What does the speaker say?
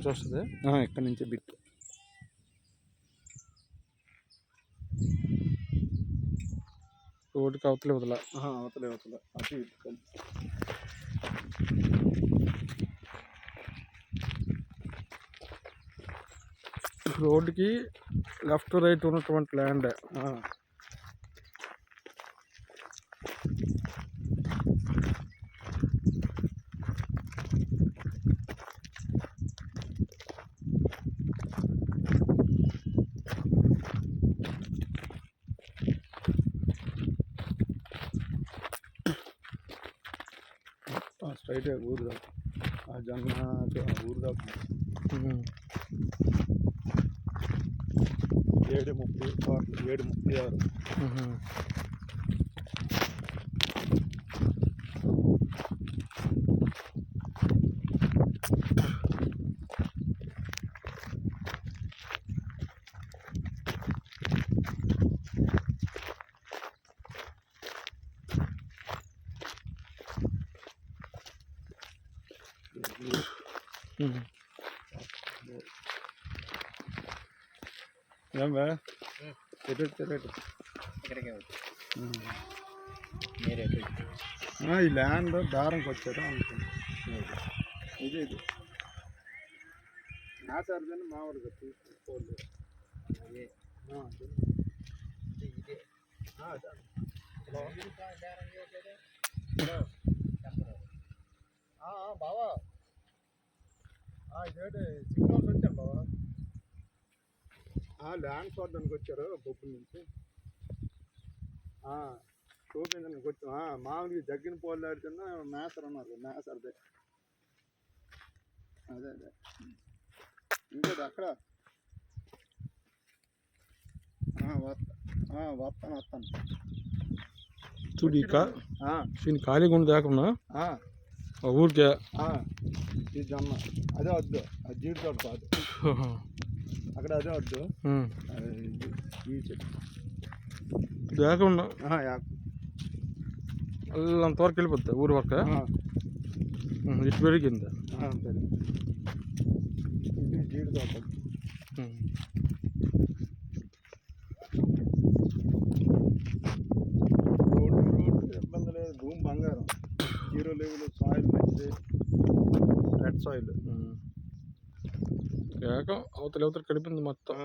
నుంచి వస్తుంది. ఇక్కడ నుంచి బిట్ రోడ్డుకి అవతలే వదల అవతలే అటు ఇటు రోడ్డుకి లెఫ్ట్ రైట్ ఉన్నటువంటి ల్యాండ్. స్ట్రైట్ ఊరు దాకా ఆ జొన్న ఊరు దాకా 7:36. ఏం ఈ ల్యాండ్ దారంకి వచ్చారు అనుకుంటున్నాను. ఇది నా సరిదని మామూలుగా తీసుకోలేదు. బావా ఇదేంటి సిగ్నల్స్ వచ్చాను బావా. ల్యాండ్ చూడడానికి వచ్చారు బొబ్బుల నుంచి చూపించడానికి వచ్చాం. మామూలుగా జగ్గిన పోలు ఆడుతున్నా మేసర్ ఉన్నారు. మేసర్దే అదే ఇంకోటి అక్కడ వస్తాను చూడు. ఖాళీగా ఉండి దాకున్నా ఊరికే ఈ జొన్న అదే వద్దు, అది జీడి తోట కాదు. అక్కడ అదే వద్దు, ఈ చెట్టు దాకుండా అంతవరకు వెళ్ళిపోద్ది ఊరి వరకు. ఇటు పెరిగింది ఇది జీడి తోట. రోడ్డు ఇబ్బంది లేదు. భూమి బంగారం, 0 లెవెల్, సాయిల్ మంచిది, రెడ్ సాయిల్. అవతల కలిపింది మొత్తం.